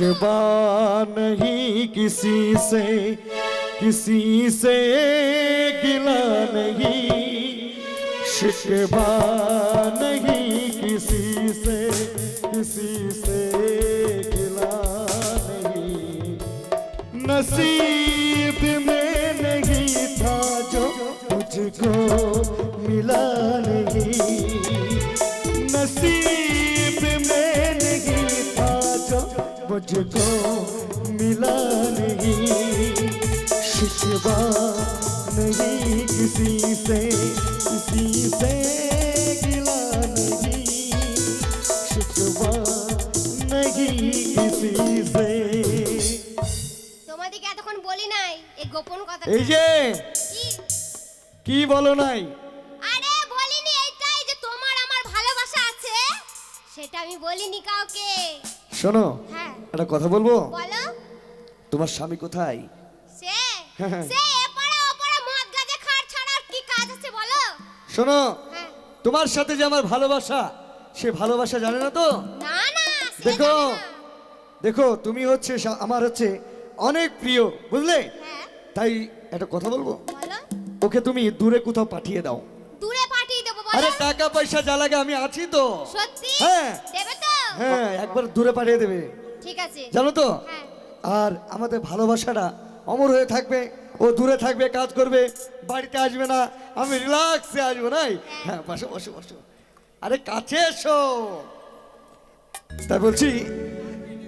शिकवा नहीं किसी से गिला नहीं, शिकवा नहीं किसी से गिला नहीं। नसीब में नहीं था जो मुझको मिला नहीं, नसीब में नहीं था जो मुझको मिला नहीं। शिकवा नहीं किसी से गिला नहीं, शिकवा नहीं किसी से। তোমাদেরকে এতক্ষণ বলি নাই এই গোপন কথা। এই যে কি বলো নাই? আরে বলিনি এইটাই যে তোমার আমার ভালোবাসা আছে, সেটা আমি বলিনি কাউকে। শোনো, হ্যাঁ একটা কথা বলবো। বলো। তোমার স্বামী কোথায়? সে সে এপাড়া ওপাড়া মদ গাঁজা খাওয়ার ছাড়া আর কি কাজ আছে বলো। শোনো, হ্যাঁ তোমার সাথে যে আমার ভালোবাসা, সে ভালোবাসা জানে না তো। না না সে দেখো জানে না। দেখো, তুমি হচ্ছে আমার হচ্ছে অনেক প্রিয়, বুঝলে? হ্যাঁ তাই একটা কথা বলবো, বলো। ওকে তুমি দূরে কোথাও পাঠিয়ে দাও। দূরে পাঠিয়ে দেবো আরে বলো। টাকা পয়সা যা লাগে আমি আছি তো। সত্যি? হ্যাঁ দেবে তো? হ্যাঁ, একবার দূরে পাঠিয়ে দেবে, ঠিক আছে। জানো তো। হ্যাঁ আর আমাদের ভালোবাসাটা অমর হয়ে থাকবে। ও দূরে থাকবে, কাজ করবে, বাড়িতে আসবে না, আমি রিল্যাক্সে আসবো। নাই? হ্যাঁ, বসো বসো বসো। আরে কাছে এসো। তাই বলছি,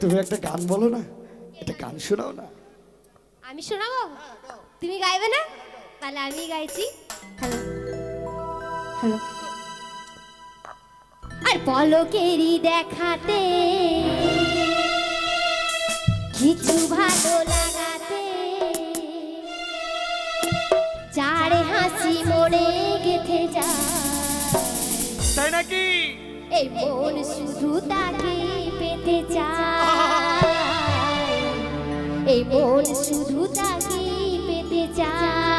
তুমি একটা গান বলো না, একটা গান শোনাও না। আমি শোনাবো, তুমি গাইবে না? তাহলে আমি গাইছি। Hello hello. আর পলকেরই দেখাতে কিছু ভালো লাগাতে, চারে হাসি মোড়ে গেথে যায়। তাই নাকি? এই মন শুধু তাকে পেতে চায়, এই মন শুধু তাকে পেতে চায়।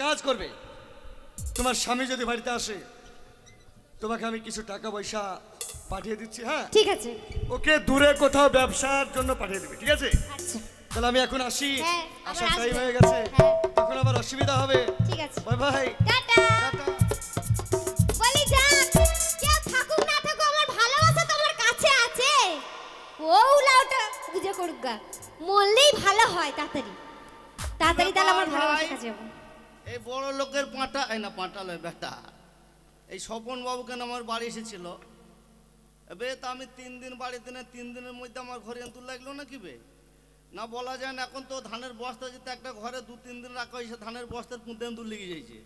কাজ করবে, তোমার স্বামী যদি বাড়িতে আসে তোমাকে আমি কিছু টাকা পয়সা পাঠিয়ে দিচ্ছি, হ্যাঁ? ঠিক আছে। ওকে দূরে কোথাও ব্যবসার জন্য পাঠিয়ে দিবি, ঠিক আছে? আচ্ছা তাহলে আমি এখন আসি, হ্যাঁ, আবার আসার টাইম আসবে। হয়ে গেছে, হ্যাঁ। তখন আবার অসুবিধা হবে। ঠিক আছে, বাই বাই, টাটা। টাটা। বলি যান, কেউ থাকুক না থাকুক আমার ভালোবাসা তোমার কাছে আছে। ও উলাওটা বুঝে করুক গা, মরলেই ভালো হয় তাড়াতাড়ি তাড়াতাড়ি, তাহলে আমার ভালোবাসা কাছে যাবো। এই বড় লোকের পাঁটা, এই না পাঁটা লয় বেটা, এই স্বপন বাবু কেন আমার বাড়ি এসেছিল? এবে তা আমি 3 দিন বাড়িতে না, 3 দিনের মধ্যে আমার ঘরে এন্তুর লাগলো না কি বে? না বলা যায় না, এখন তো ধানের বস্তা যেতে একটা ঘরে 2-3 দিন রাখা হয়েছে, ধানের বস্তার মধ্যে এন্তুর লেগে যাইছে।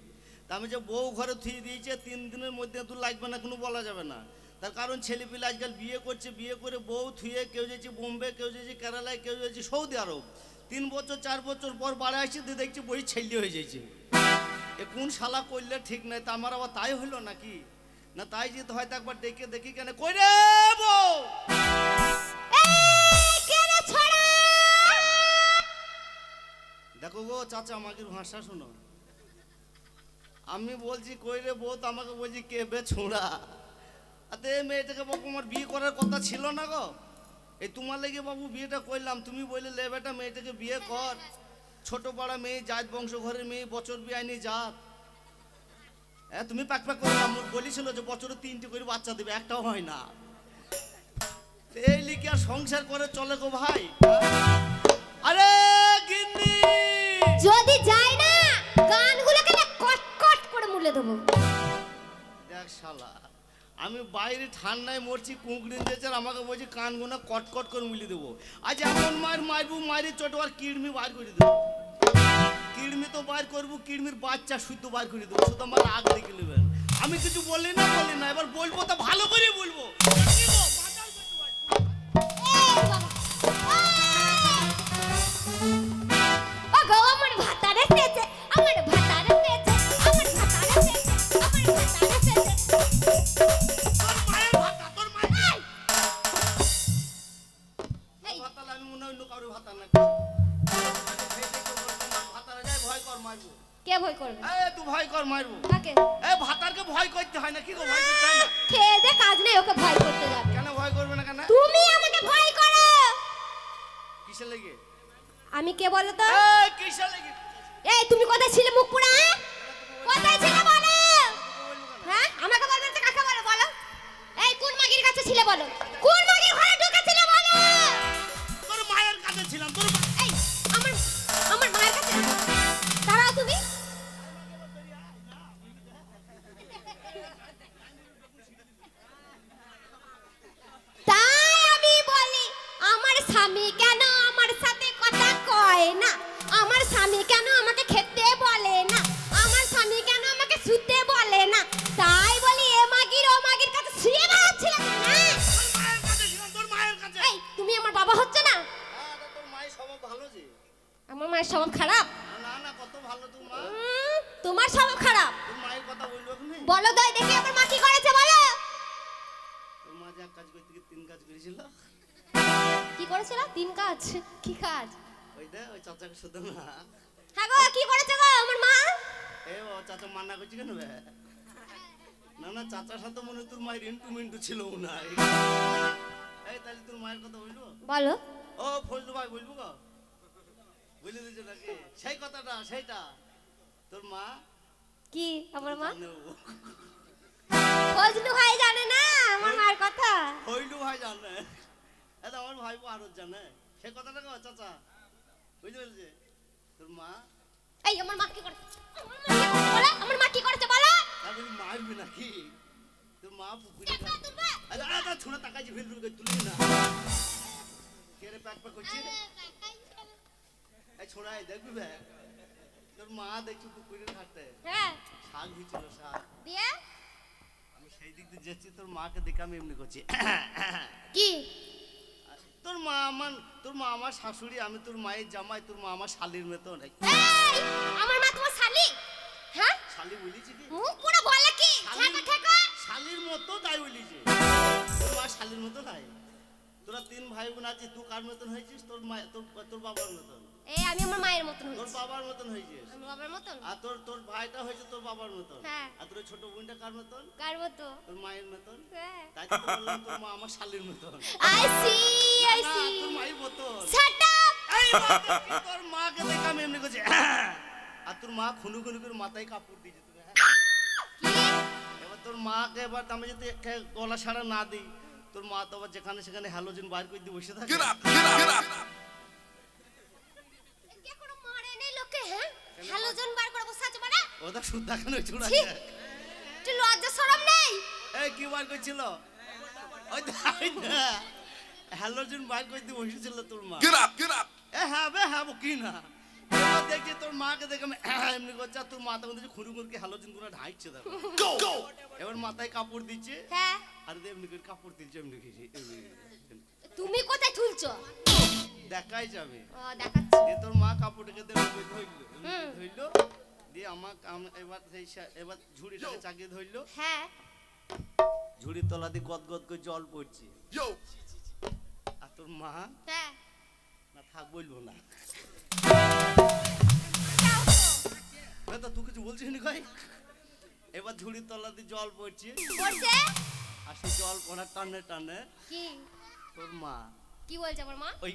তা আমি যে বউ ঘরে থুয়ে দিয়েছে, 3 দিনের মধ্যে এন্তুর লাগবে না কোনো বলা যাবে না। তার কারণ ছেলেপিলে আজকাল বিয়ে করছে, বিয়ে করে বউ থুয়ে কেউ যাচ্ছে বোম্বে, কেউ যাচ্ছে কেরালায়, কেউ যাচ্ছে সৌদি আরব। 3 বছর 4 বছর পর বাড়ি আসছে, দিয়ে দেখছি বই ছেলে হয়ে যাইছে। এ কোন শালা করলে ঠিক নাই, তা আমার আবার তাই হইলো নাকি? না তাই যেতে হয়তো একবার ডেকে দেখি কেন কই রে বউ। এই কে রে ছড়া? দেখো গো চাচা, আমাকে ভাষা শোনো। আমি বলছি কই রে বউ, তো আমাকে বলছি কে বে ছোঁড়া। আতে মেয়েটাকে বাবু আমার বিয়ে করার কথা ছিল না গো, এই তোমার লেগে বাবু বিয়েটা করলাম। তুমি বললে লে বেটা মেয়েটাকে বিয়ে কর, ছোট পাড়া মেয়ে, জাত বংশ ঘরের মেয়ে, বছর বিয়াইনি জাত। হ্যাঁ তুমি প্যাক প্যাক করে না, বলেছিল যে বছরে 3টে করে বাচ্চা দেবে, একটাও হয় না। এই লিখে আর সংসার করে চলে গো ভাই। আরে গিন্নি, যদি যাই না গানগুলোকে না কট কট করে মুলে দেবো। দেখ শালা, আমি বাইরে ঠান্ডায় মরছি, কুঁকড়িন দিয়েছে, আর আমাকে বলছি কান গোনা কটকট করে মুলি দেবো। আজ এমন মার মারবো, মারি চটো আর কিডমি বার করে দেবো। কিডমি তো বার করবো, কিডমির বাচ্চা শুদ্ধ বার করে দেবো, শুধু আমার আগ দেখে নেবেন। আমি কিছু বলি না, এবার বলবো তো ভালো করে বলবো। কি গো, মাথায় করতে পারছি? এই বাবা, ও গো আমার ভাতারে পেয়েছে, আমার ভাতারে পেয়েছে, আমার ভাতারে পেয়েছে, আমার ভাতারে পেয়েছে। তোর মায়ের ভাতা, তোর মায়ের এই ভাতালে আমি মনে হয় অন্য কারোর ভাতা না। ভাতারে যাই ভয় কর মারবো। কে ভয় করবে? তুই ভয় কর মারবো। কাকে? ভাতারকে ভয় করতে হয় না, কি গো ভয় করতে হয় না? খেয়ে দে কাজ নেই, ওকে ভয় করতে যাবে। কেন ভয় করবে না কেন? তুমি আমাকে ভয় করো। কিসে লেগে? আমি কে বলো তো? কিসে লেগে? এই তুমি কোথায় ছিলে মুখ পুরা? কোথায় ছিলে বলো? বলবো কেন? হ্যাঁ আমাকে বলবে তো কাকে বলো বলো? এই কোন মাগির কাছে ছিলে বলো? কোন মাগির ঘরে ঢুকেছিলে বলো? তোর মায়ের কাছে ছিলাম, তোর এই আমার আমার মায়ের কাছে দাঁড়াও তুমি। তাই আমি বলি আমার স্বামী কেন আমার সাথে কথা কয় না, আমার স্বামী কেন আমাকে খেতে বলে না, আমার স্বামী কেন আমাকে শুতে বলে না। তাই বলি এ মাগির ও মাগির কাছে শুয়ে বেড়াচ্ছিলে তুমি না? তোর মায়ের কাছে ছিলাম, তোর মায়ের কাছে। এই তুমি আমার বাবা হচ্ছে না? তোর মায়ের স্বভাব ভালো যে। আমার মায়ের স্বভাব খারাপ? না না, কত ভালো তোর মা। তোমার স্বভাব খারাপ। তোর মায়ের কথা বলবো এখন? বলো দই দেখি আমার মা কি করেছে বলো। তোর মা যে এক কাজ করতে গিয়ে 3 কাজ করেছিল। কি করেছিল? 3 কাজ? কি কাজ? ওই দে ওই চাচাকে শুধু না। হ্যাঁ গো কি করেছে গো আমার মা? ও চাচা মান্না করছি কেন বে? না না, চাচার সাথে মনে হয় তোর মায়ের ইন্টু ছিল না। তাহলে তোর মায়ের কথা বলবো? বলো। ও ফজলু ভাই বলবো গো, বুঝলে দিয়েছে নাকি সেই কথাটা? সেইটা তোর মা কি আমার মা? জানে ও। ফজলু ভাই জানে না আমার মায়ের কথা? ফজলু ভাই জানে, এটা আমার ভাই আরো জানে সেই কথাটা গো চাচা, বুঝতে পেরেছে? তোর মা এই আমার মা কি করেছে? আমার মা কি করেছে বলো? আমি মারবি নাকি? তোর মা পুকুরে দেখবা তুলবা? ছোড়া তাকাইছি ফেল তুলি না, কে রে প্যাক প্যাক করছি? এই ছোড়াই দেখবি বে, তোর মা দেখছি পুকুরের ঘাটে হ্যাঁ শাক হয়েছিল, শাক। দিয়ে আমি সেই দিক দিয়ে যাচ্ছি, তোর মাকে দেখে আমি এমনি করছি। কি? তোর মা আমার শাশুড়ি, আমি তোর মায়ের জামাই, তোর মা আমার শালির মতন। এই আমার মা তোমার শালি? হ্যাঁ শালি বলিছি কি? মুখ পুরো বলে কি? ঝাঁকা ঠেকা শালির মতো তাই বলিছি, তোর মা শালির মতো নাই। তোরা 3 ভাই বোন আছিস, তুই কার মতন হয়েছিস? তোর মা তোর বাবার মতন। এই আমি আমার মায়ের মতন তোর হয়েছি। বাবার মতন হয়েছিস। আমার বাবার মতন? আর তোর তোর ভাইটা হয়েছে তোর বাবার মতন। হ্যাঁ। আর তোর ওই ছোট বোনটা কার মতন? কার মতো? তোর মায়ের মতন। হ্যাঁ। তাই তো বললাম তোর মা আমার শালীর মতন। আই সি আই না, সি। তোর মায়ের মতন। Shut up. এই বাবা, তোর মাকে দেখে আমি এমনি করছি। আর তোর মা খুনু খুনু করে মাথায় কাপড় দিয়েছে তোকে। কি? এবার তোর মাকে এবার আমি যদি গলা ছাড়া না দিই, তোর মা তো আবার যেখানে সেখানে হ্যালোজেন বাইর করে দিয়ে বসে থাকে। কে কোনো মারে নেই লোকে, হ্যাঁ? হ্যালোজেন বার করে বসে আছে মানে? ওটা সুদ্ধা কেন চুড়া? ছি। তুই লজ্জা শরম নেই? এই কি বার করছিল? ওই হ্যালোজেন বাইর করে দিয়ে বসেছিল তোর মা। এ হ্যাঁ বে হ্যাঁ কি না। এবার দেখছি তোর মাকে দেখে আমি এমনি করছে, আর তোর মা তখন দেখছি খুরু খুরকে হ্যালোজেন করে ঢাকছে দেখো। এবার মাথায় কাপড় দিচ্ছে, হ্যাঁ। আর এমনি করে কাপড় দিচ্ছে এমনি কিছু তুমি কোথায় তুলছো? দেখাই যাবে। ও দেখাচ্ছি। দিয়ে তোর মা কাপড়টাকে ধরলো ধরলো দিয়ে এবার এবার ঝুড়িটাকে চাকিয়ে ধরলো। হ্যাঁ। ঝুড়ির তলা দিয়ে গদ গদ করে জল পড়ছে। আর তোর মা হ্যাঁ। না থাক বলবো না। যাও তো। তো তুই কিছু বলছিস নি কই? এবার ঝুড়ির তলা দিয়ে জল পড়ছে, পড়ছে? আর সেই জল পড়া টানে টানে কি? তোর মা কি বলছে আমার মা? ওই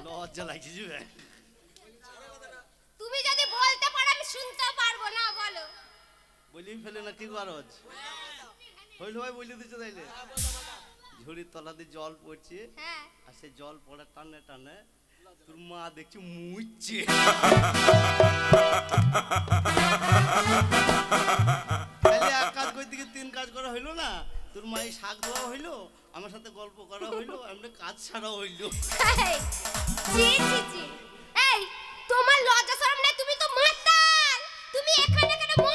লজ্জা লাগছে যে। তুমি যদি বলতে পারো আমি শুনতে পারবো না, বলো। বলি ফেলে না কি গরজ হইল ভাই বলে দিচ্ছে তাইলে। ঝুড়ির তলা দিয়ে জল পড়ছে, হ্যাঁ। আর সেই জল পড়া টানে টানে তোর মা দেখছি মুচ্ছে। তাহলে এক কাজ করতে গিয়ে তিন কাজ করা হইলো না। তোর মায়ের শাক দেওয়া হইলো, আমার সাথে গল্প করা হইলো, এমনি কাজ ছাড়া হইলো। ছি ছি ছি।